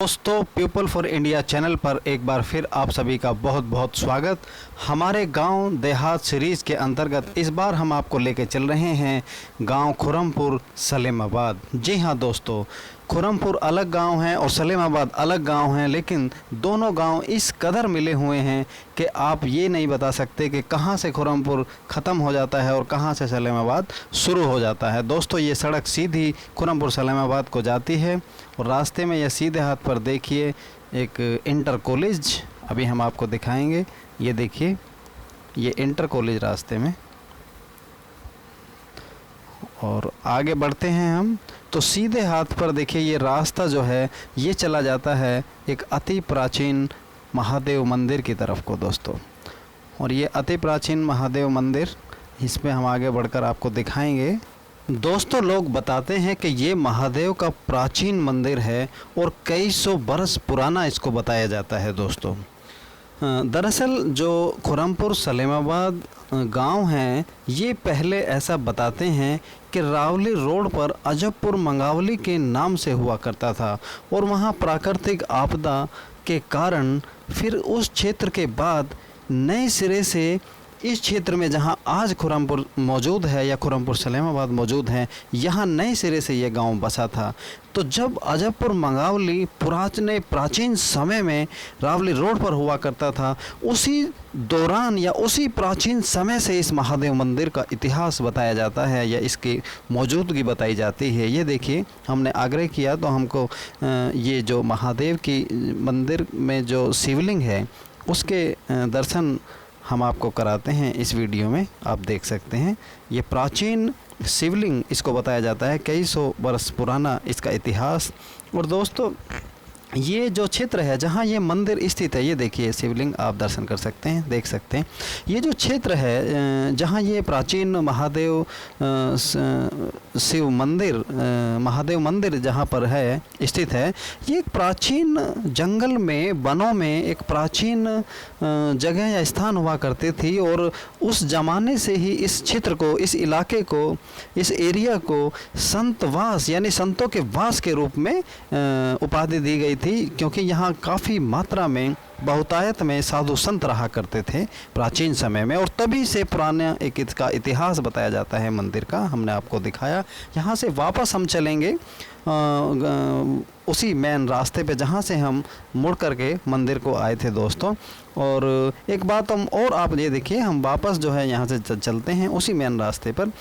दोस्तों, people for India channel पर एक बार फिर आप सभी का बहुत बहुत स्वागत। हमारे गांव देहात सीरीज़ के अंतर्गत इस बार हम आपको लेके चल रहे हैं गांव खुरमपुर सलेमाबाद। जी हां दोस्तों, खुरमपुर अलग गांव है और सलेमाबाद अलग गांव है, लेकिन दोनों गांव इस कदर मिले हुए हैं कि आप ये नहीं बता सकते कि कहां से खुरमपुर ख़त्म हो जाता है और कहां से सलेमाबाद शुरू हो जाता है। दोस्तों, ये सड़क सीधी खुरमपुर सलेमाबाद को जाती है और रास्ते में यह सीधे हाथ पर देखिए एक इंटर कॉलेज अभी हम आपको दिखाएंगे। ये देखिए, ये इंटर कॉलेज रास्ते में, और आगे बढ़ते हैं हम तो सीधे हाथ पर देखिए ये रास्ता जो है ये चला जाता है एक अति प्राचीन महादेव मंदिर की तरफ को दोस्तों। और ये अति प्राचीन महादेव मंदिर, इसमें हम आगे बढ़कर आपको दिखाएंगे। दोस्तों, लोग बताते हैं कि ये महादेव का प्राचीन मंदिर है और कई सौ बरस पुराना इसको बताया जाता है दोस्तों। दरअसल जो खुरमपुर सलेमाबाद गांव है, ये पहले ऐसा बताते हैं कि रावली रोड पर अजबपुर मंगावली के नाम से हुआ करता था और वहाँ प्राकृतिक आपदा के कारण फिर उस क्षेत्र के बाद नए सिरे से इस क्षेत्र में जहां आज खुरमपुर मौजूद है या खुरमपुर सलेमाबाद मौजूद है, यहाँ नए सिरे से ये गांव बसा था। तो जब अजबपुर मंगावली प्राचीन समय में रावली रोड पर हुआ करता था, उसी दौरान या उसी प्राचीन समय से इस महादेव मंदिर का इतिहास बताया जाता है या इसकी मौजूदगी बताई जाती है। ये देखिए, हमने आग्रह किया तो हमको ये जो महादेव की मंदिर में जो शिवलिंग है उसके दर्शन हम आपको कराते हैं। इस वीडियो में आप देख सकते हैं ये प्राचीन शिवलिंग, इसको बताया जाता है कई सौ वर्ष पुराना इसका इतिहास। और दोस्तों, ये जो क्षेत्र है जहाँ ये मंदिर स्थित है, ये देखिए शिवलिंग आप दर्शन कर सकते हैं, देख सकते हैं। ये जो क्षेत्र है जहाँ ये प्राचीन महादेव शिव मंदिर महादेव मंदिर जहाँ पर है स्थित है, ये एक प्राचीन जंगल में, वनों में एक प्राचीन जगह या स्थान हुआ करती थी। और उस ज़माने से ही इस क्षेत्र को, इस इलाके को, इस एरिया को संतवास यानी संतों के वास के रूप में उपाधि दी गई थी, क्योंकि यहाँ काफ़ी मात्रा में बहुतायत में साधु संत रहा करते थे प्राचीन समय में। और तभी से पुराना एक इसका इतिहास बताया जाता है मंदिर का, हमने आपको दिखाया। यहाँ से वापस हम चलेंगे उसी मेन रास्ते पे जहाँ से हम मुड़ करके मंदिर को आए थे दोस्तों। और एक बात हम और आप ये देखिए, हम वापस जो है यहाँ से चलते हैं उसी मेन रास्ते पर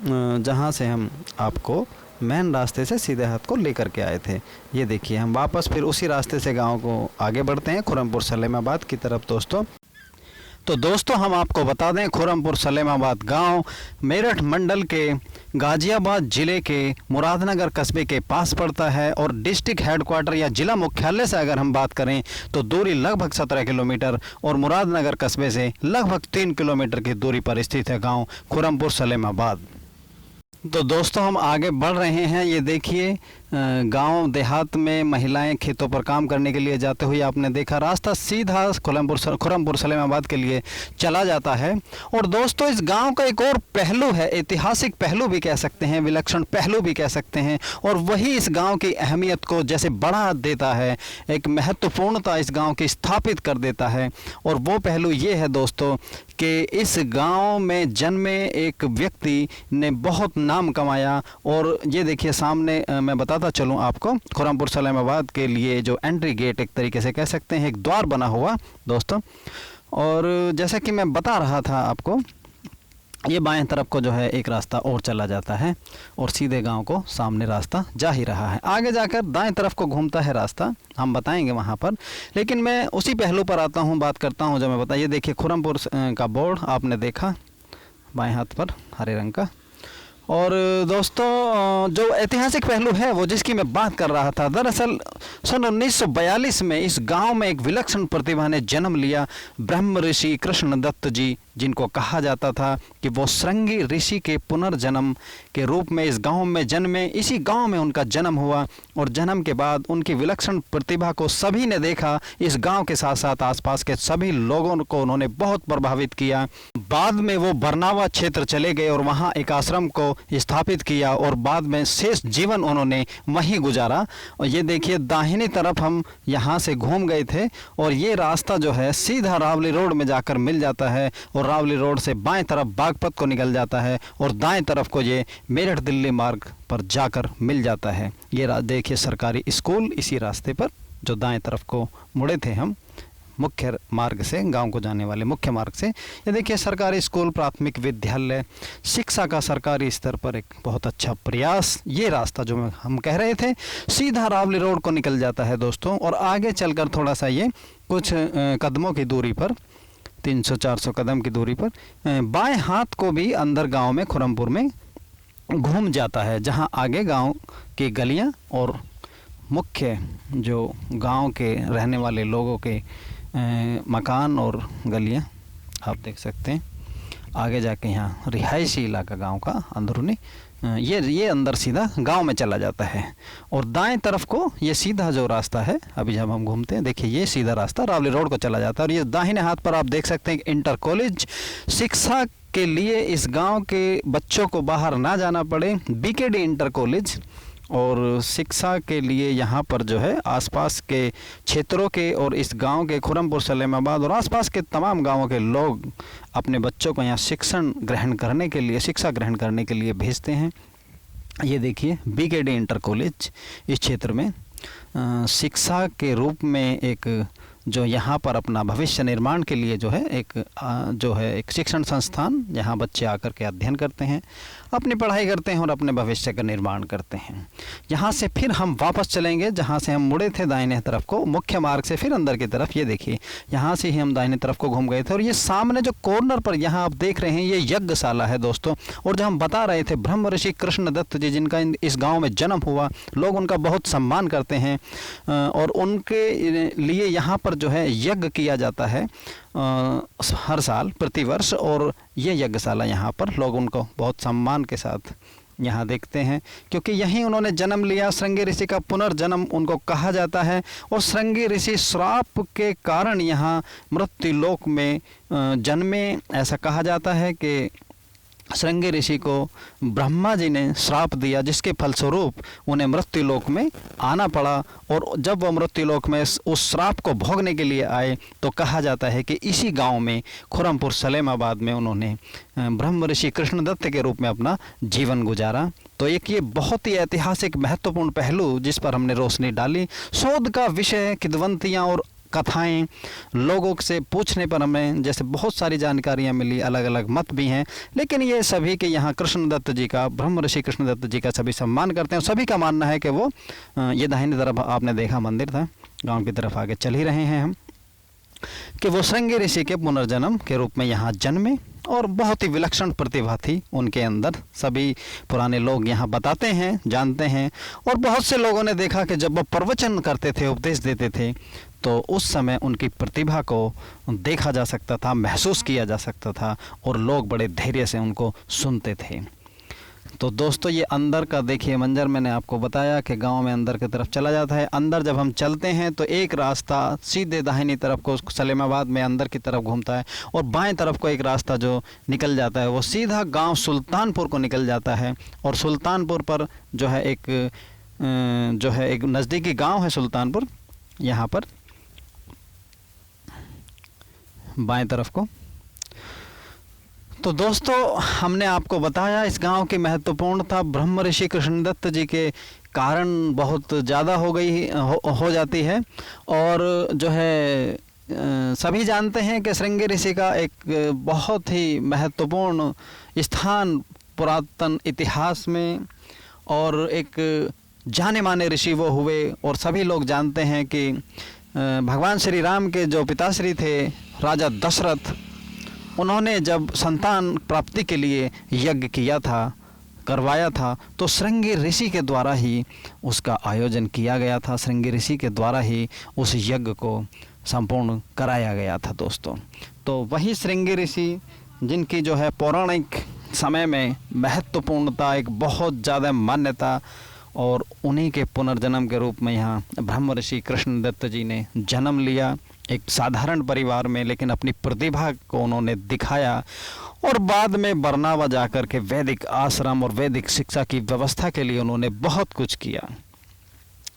जहाँ से हम आपको मेन रास्ते से सीधे हाथ को लेकर के आए थे। ये देखिए, हम वापस फिर उसी रास्ते से गांव को आगे बढ़ते हैं खुरमपुर सलेमाबाद की तरफ दोस्तों। तो दोस्तों, हम आपको बता दें खुरमपुर सलेमाबाद गांव मेरठ मंडल के गाजियाबाद ज़िले के मुरादनगर कस्बे के पास पड़ता है। और डिस्ट्रिक्ट हेडक्वार्टर या ज़िला मुख्यालय से अगर हम बात करें तो दूरी लगभग 17 किलोमीटर और मुरादनगर कस्बे से लगभग 3 किलोमीटर की दूरी पर स्थित है गाँव खुरमपुर सलेमाबाद। तो दोस्तों, हम आगे बढ़ रहे हैं। ये देखिए, गांव देहात में महिलाएं खेतों पर काम करने के लिए जाते हुए आपने देखा रास्ता सीधा खुरमपुर सलेमाबाद के लिए चला जाता है। और दोस्तों, इस गांव का एक और पहलू है, ऐतिहासिक पहलू भी कह सकते हैं, विलक्षण पहलू भी कह सकते हैं, और वही इस गांव की अहमियत को जैसे बढ़ा देता है, एक महत्वपूर्णता इस गांव की स्थापित कर देता है। और वो पहलू ये है दोस्तों कि इस गांव में जन्मे एक व्यक्ति ने बहुत नाम कमाया। और ये देखिए सामने मैं बताता चलूं आपको, खुरमपुर सलेमाबाद के लिए जो एंट्री गेट एक तरीके से कह सकते हैं, एक द्वार बना हुआ दोस्तों। और जैसा कि मैं बता रहा था आपको, ये बाएं तरफ को जो है एक रास्ता और चला जाता है और सीधे गांव को सामने रास्ता जा ही रहा है। आगे जाकर दाएं तरफ को घूमता है रास्ता, हम बताएंगे वहां पर। लेकिन मैं उसी पहलू पर आता हूं, बात करता हूं जो मैं बताइए। देखिए, खुरमपुर का बोर्ड आपने देखा बाएं हाथ पर हरे रंग का। और दोस्तों, जो ऐतिहासिक पहलू है वो जिसकी मैं बात कर रहा था, दरअसल सन 1942 में इस गांव में एक विलक्षण प्रतिभा ने जन्म लिया। ब्रह्म ऋषि कृष्णदत्त जी, जिनको कहा जाता था कि वो श्रृंगी ऋषि के पुनर्जन्म के रूप में इस गांव में जन्मे। इसी गांव में उनका जन्म हुआ और जन्म के बाद उनकी विलक्षण प्रतिभा को सभी ने देखा। इस गांव के साथ साथ आसपास के सभी लोगों को उन्होंने बहुत प्रभावित किया। बाद में वो बरनावा क्षेत्र चले गए और वहाँ एक आश्रम को स्थापित किया और बाद में शेष जीवन उन्होंने वहीं गुजारा। और ये देखिए दाहिनी तरफ हम यहाँ से घूम गए थे और ये रास्ता जो है सीधा रावली रोड में जाकर मिल जाता है और रावली रोड से बाएं तरफ बागपत को निकल जाता है और दाएं तरफ को ये मेरठ दिल्ली मार्ग पर जाकर मिल जाता है। ये देखिए सरकारी स्कूल इसी रास्ते पर जो दाएं तरफ को मुड़े थे हम मुख्य मार्ग से, गांव को जाने वाले मुख्य मार्ग से। ये देखिए सरकारी स्कूल, प्राथमिक विद्यालय, शिक्षा का सरकारी स्तर पर एक बहुत अच्छा प्रयास। ये रास्ता जो हम कह रहे थे सीधा रावली रोड को निकल जाता है दोस्तों। और आगे चलकर थोड़ा सा ये कुछ कदमों की दूरी पर, 300-400 कदम की दूरी पर बाएं हाथ को भी अंदर गांव में खुरमपुर में घूम जाता है, जहां आगे गांव की गलियां और मुख्य जो गांव के रहने वाले लोगों के मकान और गलियां आप देख सकते हैं। आगे जाके यहाँ रिहायशी इलाका गांव का अंदरूनी ये अंदर सीधा गांव में चला जाता है। और दाएं तरफ को ये सीधा जो रास्ता है अभी जब हम घूमते हैं देखिए ये सीधा रास्ता रावली रोड को चला जाता है। और ये दाहिने हाथ पर आप देख सकते हैं इंटर कॉलेज। शिक्षा के लिए इस गांव के बच्चों को बाहर ना जाना पड़े, बीकेडी इंटर कॉलेज। और शिक्षा के लिए यहाँ पर जो है आसपास के क्षेत्रों के और इस गांव के खुरमपुर, सलेमाबाद और आसपास के तमाम गांवों के लोग अपने बच्चों को यहाँ शिक्षा ग्रहण करने के लिए भेजते हैं। ये देखिए बीकेडी इंटर कॉलेज इस क्षेत्र में शिक्षा के रूप में एक जो यहाँ पर अपना भविष्य निर्माण के लिए जो है एक शिक्षण संस्थान, यहाँ बच्चे आकर के अध्ययन करते हैं, अपनी पढ़ाई करते हैं और अपने भविष्य का निर्माण करते हैं। यहाँ से फिर हम वापस चलेंगे जहाँ से हम मुड़े थे दाहिने तरफ को, मुख्य मार्ग से फिर अंदर की तरफ। ये देखिए यहाँ से ही हम दाहिने तरफ को घूम गए थे और ये सामने जो कॉर्नर पर यहाँ आप देख रहे हैं ये यज्ञशाला है दोस्तों। और जो हम बता रहे थे ब्रह्म ऋषि कृष्णदत्त जी जिनका इस गाँव में जन्म हुआ, लोग उनका बहुत सम्मान करते हैं और उनके लिए यहाँ पर जो है यज्ञ किया जाता है हर साल प्रतिवर्ष। और ये यज्ञशाला यहाँ पर लोग उनको बहुत सम्मान के साथ यहाँ देखते हैं क्योंकि यहीं उन्होंने जन्म लिया। श्रृंगी ऋषि का पुनर्जन्म उनको कहा जाता है और श्रृंगी ऋषि श्राप के कारण यहाँ मृत्युलोक में जन्मे। ऐसा कहा जाता है कि श्रृंगी ऋषि को ब्रह्मा जी ने श्राप दिया जिसके फलस्वरूप उन्हें मृत्युलोक में आना पड़ा। और जब वह मृत्युलोक में उस श्राप को भोगने के लिए आए तो कहा जाता है कि इसी गांव में खुरमपुर सलेमाबाद में उन्होंने ब्रह्म ऋषि कृष्णदत्त के रूप में अपना जीवन गुजारा। तो एक ये बहुत ही ऐतिहासिक महत्वपूर्ण पहलू जिस पर हमने रोशनी डाली। शोध का विषय किंवदंतियाँ और कथाएं, लोगों से पूछने पर हमें जैसे बहुत सारी जानकारियां मिली, अलग अलग मत भी हैं, लेकिन ये सभी के यहाँ कृष्णदत्त जी का, ब्रह्म ऋषि कृष्णदत्त जी का सभी सम्मान करते हैं। सभी का मानना है कि वो ये दाहिनी तरफ आपने देखा मंदिर था, गांव की तरफ आगे चल ही रहे हैं हम, कि वो श्रृंगी ऋषि के पुनर्जन्म के रूप में यहाँ जन्मे और बहुत ही विलक्षण प्रतिभा थी उनके अंदर। सभी पुराने लोग यहाँ बताते हैं, जानते हैं। और बहुत से लोगों ने देखा कि जब वो प्रवचन करते थे, उपदेश देते थे, तो उस समय उनकी प्रतिभा को देखा जा सकता था, महसूस किया जा सकता था और लोग बड़े धैर्य से उनको सुनते थे। तो दोस्तों ये अंदर का देखिए मंजर, मैंने आपको बताया कि गांव में अंदर की तरफ चला जाता है। अंदर जब हम चलते हैं तो एक रास्ता सीधे दाहिनी तरफ को सलेमाबाद में अंदर की तरफ घूमता है और बाएं तरफ को एक रास्ता जो निकल जाता है वो सीधा गांव सुल्तानपुर को निकल जाता है। और सुल्तानपुर पर जो है एक नज़दीकी गांव है सुल्तानपुर, यहाँ पर बाएं तरफ को। तो दोस्तों हमने आपको बताया इस गांव की महत्वपूर्णता ब्रह्म ऋषि कृष्णदत्त जी के कारण बहुत ज़्यादा हो जाती है। और जो है सभी जानते हैं कि श्रृंगी ऋषि का एक बहुत ही महत्वपूर्ण स्थान पुरातन इतिहास में, और एक जाने माने ऋषि वो हुए। और सभी लोग जानते हैं कि भगवान श्री राम के जो पिताश्री थे राजा दशरथ, उन्होंने जब संतान प्राप्ति के लिए यज्ञ करवाया था तो श्रृंगी ऋषि के द्वारा ही उसका आयोजन किया गया था, श्रृंगी ऋषि के द्वारा ही उस यज्ञ को संपूर्ण कराया गया था दोस्तों। तो वही श्रृंगी ऋषि जिनकी जो है पौराणिक समय में महत्वपूर्णता, एक बहुत ज़्यादा मान्यता और उन्हीं के पुनर्जन्म के रूप में यहाँ ब्रह्म ऋषि कृष्णदत्त जी ने जन्म लिया, एक साधारण परिवार में, लेकिन अपनी प्रतिभा को उन्होंने दिखाया और बाद में बरनावा जाकर के वैदिक आश्रम और वैदिक शिक्षा की व्यवस्था के लिए उन्होंने बहुत कुछ किया।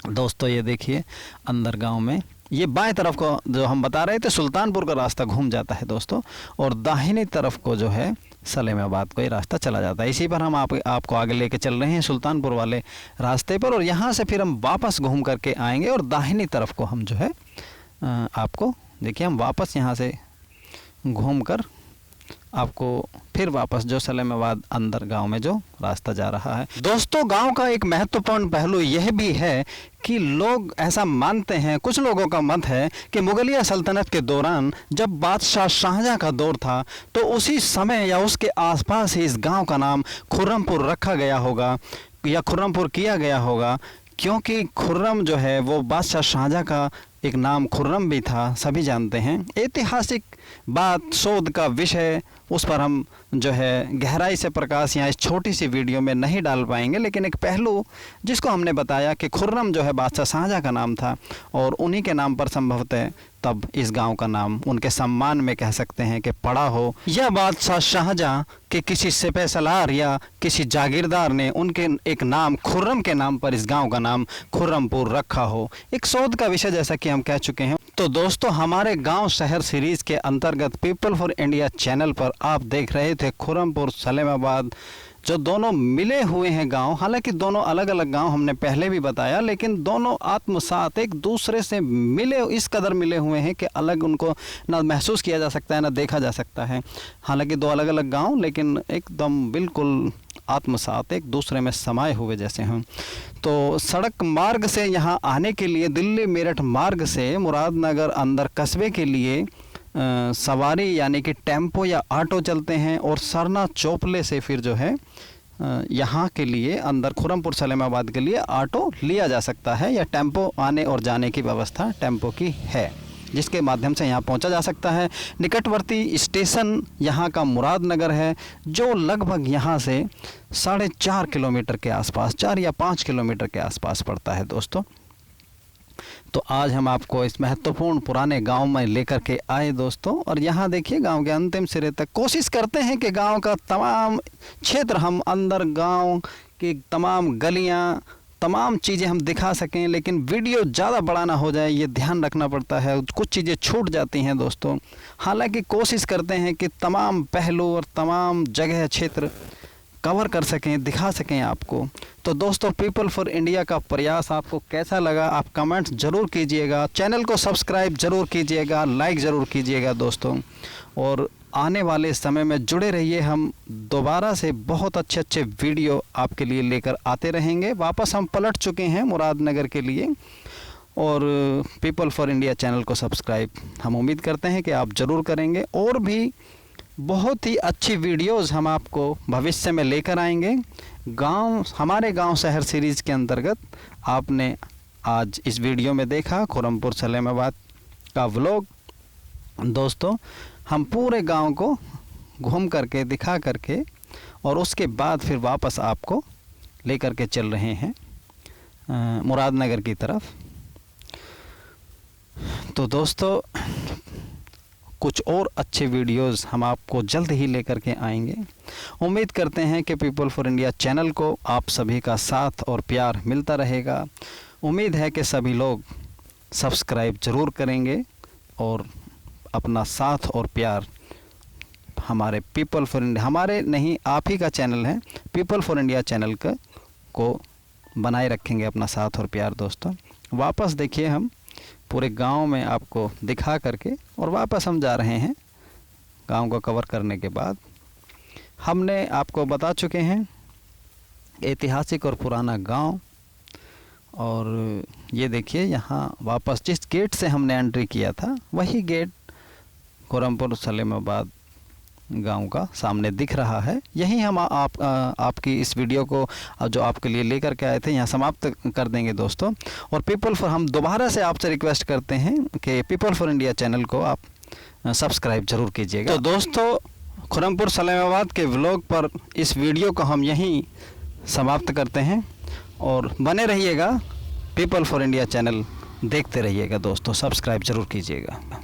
दोस्तों ये देखिए अंदर गांव में, ये बाएं तरफ को जो हम बता रहे थे सुल्तानपुर का रास्ता घूम जाता है दोस्तों, और दाहिनी तरफ को जो है सलेमाबाद को ये रास्ता चला जाता है। इसी पर हम आपको आगे लेके चल रहे हैं सुल्तानपुर वाले रास्ते पर, और यहाँ से फिर हम वापस घूम करके आएंगे और दाहिनी तरफ को हम जो है आपको देखिए हम वापस यहाँ से घूम कर आपको फिर वापस जो सलेमाबाद अंदर गांव में जो रास्ता जा रहा है। दोस्तों गांव का एक महत्वपूर्ण पहलू यह भी है कि लोग ऐसा मानते हैं, कुछ लोगों का मत है कि मुगलिया सल्तनत के दौरान जब बादशाह शाहजहां का दौर था तो उसी समय या उसके आसपास ही इस गांव का नाम खुर्रमपुर रखा गया होगा या खुर्रमपुर किया गया होगा, क्योंकि खुर्रम जो है वो बादशाह शाहजहां का एक नाम खुर्रम भी था, सभी जानते हैं। ऐतिहासिक बात, शोध का विषय, उस पर हम जो है गहराई से प्रकाश यहाँ इस छोटी सी वीडियो में नहीं डाल पाएंगे, लेकिन एक पहलू जिसको हमने बताया कि खुर्रम जो है बादशाह शाहजहां का नाम था और उन्हीं के नाम पर संभवतः तब इस गांव का नाम उनके सम्मान में कह सकते हैं कि पड़ा हो, या बादशाह शाहजहां के किसी सिपह सलार या किसी जागीरदार ने उनके एक नाम खुर्रम के नाम पर इस गांव का नाम खुर्रमपुर रखा हो। एक शोध का विषय जैसा कि हम कह चुके हैं। तो दोस्तों हमारे गांव शहर सीरीज के अंतर्गत पीपल फॉर इंडिया चैनल पर आप देख रहे थे खुर्रमपुर सलेमाबाद, जो दोनों मिले हुए हैं गांव। हालांकि दोनों अलग अलग गांव हमने पहले भी बताया, लेकिन दोनों आत्मसात एक दूसरे से मिले, इस कदर मिले हुए हैं कि अलग उनको ना महसूस किया जा सकता है ना देखा जा सकता है। हालांकि दो अलग अलग गांव, लेकिन एकदम बिल्कुल आत्मसात एक दूसरे में समाये हुए जैसे हैं। तो सड़क मार्ग से यहाँ आने के लिए दिल्ली मेरठ मार्ग से मुरादनगर अंदर कस्बे के लिए सवारी यानी कि टेम्पो या ऑटो चलते हैं, और सरना चोपले से फिर जो है यहाँ के लिए अंदर खुर्रमपुर सलेमाबाद के लिए ऑटो लिया जा सकता है, या टेम्पो आने और जाने की व्यवस्था टेम्पो की है, जिसके माध्यम से यहाँ पहुँचा जा सकता है। निकटवर्ती स्टेशन यहाँ का मुरादनगर है, जो लगभग यहाँ से 4.5 किलोमीटर के आसपास, 4 या 5 किलोमीटर के आसपास पड़ता है दोस्तों। तो आज हम आपको इस महत्वपूर्ण पुराने गांव में लेकर के आए दोस्तों, और यहाँ देखिए गांव के अंतिम सिरे तक कोशिश करते हैं कि गांव का तमाम क्षेत्र हम अंदर, गांव की तमाम गलियां, तमाम चीज़ें हम दिखा सकें, लेकिन वीडियो ज़्यादा बड़ा ना हो जाए, ये ध्यान रखना पड़ता है, कुछ चीज़ें छूट जाती हैं दोस्तों। हालांकि कोशिश करते हैं कि तमाम पहलू और तमाम जगह क्षेत्र कवर कर सकें, दिखा सकें आपको। तो दोस्तों पीपल फॉर इंडिया का प्रयास आपको कैसा लगा, आप कमेंट्स ज़रूर कीजिएगा, चैनल को सब्सक्राइब ज़रूर कीजिएगा, लाइक ज़रूर कीजिएगा दोस्तों, और आने वाले समय में जुड़े रहिए। हम दोबारा से बहुत अच्छे वीडियो आपके लिए लेकर आते रहेंगे। वापस हम पलट चुके हैं मुरादनगर के लिए, और पीपल फॉर इंडिया चैनल को सब्सक्राइब हम उम्मीद करते हैं कि आप ज़रूर करेंगे, और भी बहुत ही अच्छी वीडियोस हम आपको भविष्य में लेकर आएंगे। हमारे गांव शहर सीरीज़ के अंतर्गत आपने आज इस वीडियो में देखा खुर्रमपुर सलेमाबाद का व्लॉग। दोस्तों हम पूरे गांव को घूम करके, दिखा करके, और उसके बाद फिर वापस आपको लेकर के चल रहे हैं मुरादनगर की तरफ। तो दोस्तों कुछ और अच्छे वीडियोस हम आपको जल्द ही लेकर के आएंगे। उम्मीद करते हैं कि पीपल फॉर इंडिया चैनल को आप सभी का साथ और प्यार मिलता रहेगा। उम्मीद है कि सभी लोग सब्सक्राइब ज़रूर करेंगे और अपना साथ और प्यार हमारे पीपल फॉर इंडिया, हमारे नहीं आप ही का चैनल है, पीपल फॉर इंडिया चैनल को बनाए रखेंगे अपना साथ और प्यार दोस्तों। वापस देखिए हम पूरे गांव में आपको दिखा करके, और वापस हम जा रहे हैं गांव को कवर करने के बाद। हमने आपको बता चुके हैं ऐतिहासिक और पुराना गांव, और ये देखिए यहाँ वापस जिस गेट से हमने एंट्री किया था वही गेट खुर्रमपुर सलेमाबाद गांव का सामने दिख रहा है। यही हम आपकी इस वीडियो को जो आपके लिए लेकर के आए थे यहाँ समाप्त कर देंगे दोस्तों। और हम दोबारा से आपसे रिक्वेस्ट करते हैं कि पीपल फॉर इंडिया चैनल को आप सब्सक्राइब ज़रूर कीजिएगा। तो दोस्तों खुर्रमपुर सलेमाबाद के व्लॉग पर इस वीडियो को हम यहीं समाप्त करते हैं, और बने रहिएगा पीपल फॉर इंडिया चैनल, देखते रहिएगा दोस्तों, सब्सक्राइब ज़रूर कीजिएगा।